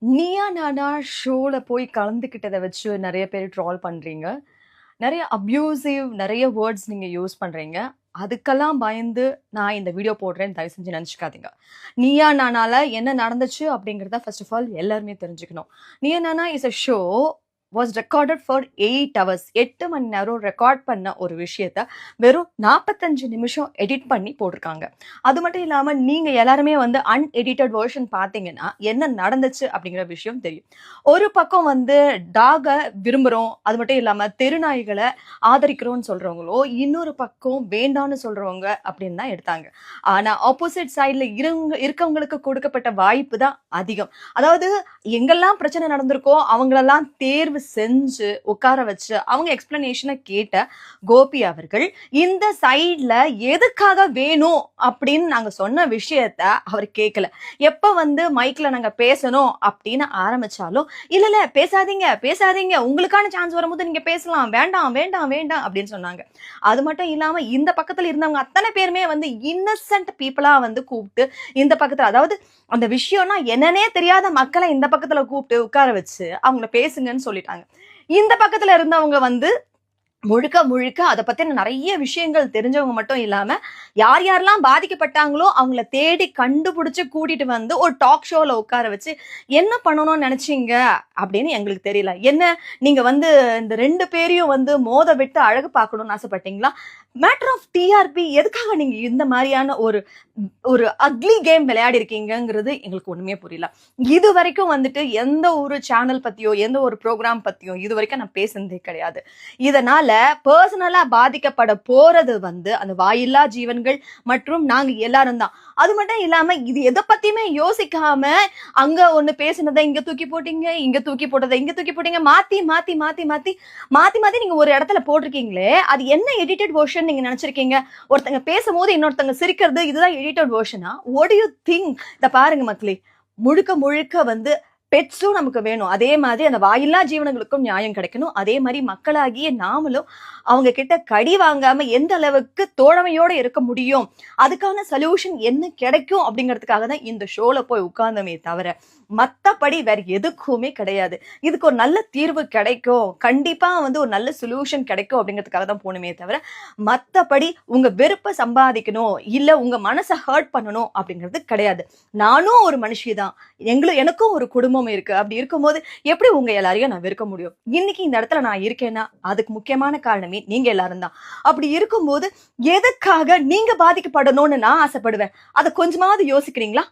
நீயா நானா ஷோல போய் கலந்துக்கிட்டத வச்சு நெறைய பேர் ட்ரால் பண்றீங்க. நெறைய அப்யூசிவ் நெறைய வேர்ட்ஸ் நீங்க யூஸ் பண்றீங்க. அதுக்கெல்லாம் பயந்து நான் இந்த வீடியோ போடுறேன்னு தயவு செஞ்சு நெனச்சுக்காதீங்க. நீயா நானால என்ன நடந்துச்சு அப்படிங்கிறத ஃபர்ஸ்ட் ஆஃப் ஆல் எல்லாருமே தெரிஞ்சுக்கணும். Neeya Naana is a show was recorded for 8 hours. 8 மணி நேரம் ரெக்கார்ட் பண்ண ஒரு விஷயத்த வெறும் 45 நிமிஷம் எடிட் பண்ணி போட்டிருக்காங்க. அது மட்டும் இல்லாம நீங்க எல்லாருமே வந்து அன்எடிட்டட் வெர்ஷன் பார்த்தீங்கன்னா, என்ன நடந்துச்சு அப்படிங்கிற விஷயம் தெரியும். ஒரு பக்கம் வந்து டாக விரும்புறோம், அது மட்டும் இல்லாம தெருநாய்கள ஆதரிக்கிறோம்னு சொல்றவங்களோ, இன்னொரு பக்கம் வேண்டான்னு சொல்றவங்க அப்படின்னு தான் எடுத்தாங்க. ஆனா ஆப்போசிட் சைடுல இருக்கவங்களுக்கு கொடுக்கப்பட்ட வாய்ப்பு தான் அதிகம். அதாவது எங்கெல்லாம் பிரச்சனை நடந்திருக்கோ அவங்களெல்லாம் தேர்வு செஞ்சு உட்கார வச்சு அவங்க எக்ஸ்பிளனேஷனை கேட்ட கோபி அவர்கள் இந்த சைட்ல எதுக்காக வேணும் அப்படின்னு நாங்க சொன்ன விஷயத்த அவர் கேட்கல. எப்ப வந்து மைக்ல நாங்க பேசணும் அப்படின்னு ஆரம்பிச்சாலும் இல்ல இல்ல பேசாதீங்க பேசாதீங்க, உங்களுக்கான சான்ஸ் வரும்போது நீங்க பேசலாம், வேண்டாம் வேண்டாம் வேண்டாம் அப்படின்னு சொன்னாங்க. அது மட்டும் இல்லாம இந்த பக்கத்துல இருந்தவங்க அத்தனை பேருமே வந்து இன்னசென்ட் பீப்புளா வந்து கூப்பிட்டு இந்த பக்கத்துல, அதாவது அந்த விஷயம்னா என்னன்னே தெரியாத மக்களை இந்த பக்கத்துல கூப்பிட்டு உட்கார வச்சு அவங்கள பேசுங்கன்னு சொல்லிட்டாங்க. இந்த பக்கத்துல இருந்தவங்க வந்து முழுக்க முழுக்க அதை பத்தின நிறைய விஷயங்கள் தெரிஞ்சவங்க மட்டும் இல்லாம யார் யாரெல்லாம் பாதிக்கப்பட்டாங்களோ அவங்கள தேடி கண்டுபிடிச்சு கூட்டிட்டு வந்து ஒரு டாக் ஷோல உட்கார வச்சு என்ன பண்ணணும்னு நினைச்சீங்க அப்படின்னு எங்களுக்கு தெரியல. என்ன நீங்க வந்து இந்த 2 பேரையும் வந்து மோத விட்டு அழகு பார்க்கணும்னு ஆசைப்பட்டீங்களா? மேட்டர் ஆஃப் டிஆர்பி எதுக்காக நீங்க இந்த மாதிரியான ஒரு ஒரு அக்லி கேம் விளையாடி இருக்கீங்கிறது எங்களுக்கு ஒண்ணுமே புரியல. இது வரைக்கும் வந்துட்டு எந்த ஒரு சேனல் பத்தியோ எந்த ஒரு ப்ரோக்ராம் பத்தியோ இது வரைக்கும் நான் பேசுனதே கிடையாது. இதனால பர்சனலா பாதிக்கப்பட போறது வந்து அந்த வாயில்லா ஜீவன்கள் மற்றும் நாங்க எல்லாரும் தான். அது மட்டும் இல்லாம இது எதை பத்தியுமே யோசிக்காம அங்க ஒண்ணு பேசுனதை இங்க தூக்கி போட்டீங்க, இங்க தூக்கி போட்டதை இங்க தூக்கி போட்டீங்க, மாத்தி மாத்தி மாத்தி மாத்தி மாத்தி மாத்தி நீங்க ஒரு இடத்துல போட்டிருக்கீங்களே, அது என்ன எடிட்டட் வெர்ஷன் நீங்க நினைச்சிருக்கீங்க? ஒருத்தங்க பேசும்போது இன்னொருத்தங்க சிரிக்கிறது இதுதான் எடிட்டட் வெர்ஷனா? What do you think? இத பாருங்க மக்களே, முழுக்க முழுக்க வந்து பெட்ஸும் நமக்கு வேணும். அதே மாதிரி அந்த வாயில்லா ஜீவனங்களுக்கும் நியாயம் கிடைக்கணும். அதே மாதிரி மக்களாகிய நாமளும் அவங்க கிட்ட கடி வாங்காம எந்த அளவுக்கு தோழமையோட இருக்க முடியும், அதுக்கான சொல்யூஷன் என்ன கிடைக்கும் அப்படிங்கிறதுக்காக தான் இந்த ஷோல போய் உட்கார்ந்தமே தவிர மத்தபடி வேற எதுக்குமே கிடையாது. இதுக்கு ஒரு நல்ல தீர்வு கிடைக்கும், கண்டிப்பா வந்து ஒரு நல்ல சொல்யூஷன் கிடைக்கும் அப்படிங்கிறதுக்காக தான் போகணுமே தவிர மத்தபடி உங்க வெறுப்பை சம்பாதிக்கணும் இல்ல உங்க மனசை ஹர்ட் பண்ணணும் அப்படிங்கிறது கிடையாது. நானும் ஒரு மனுஷி தான், எனக்கும் ஒரு குடும்பம் இருக்கு. அப்படி இருக்கும்போது எப்படி உங்க எல்லாரையும் நான் வெறுக்க முடியும்? இன்னைக்கு இந்த இடத்துல நான் இருக்கேன்னா அதுக்கு முக்கியமான காரணமே நீங்க எல்லாரும் தான். அப்படி இருக்கும்போது எதுக்காக நீங்க பாதிக்கப்படணும்னு நான் ஆசைப்படுவேன்? அதை கொஞ்சமாவது யோசிக்கிறீங்களா?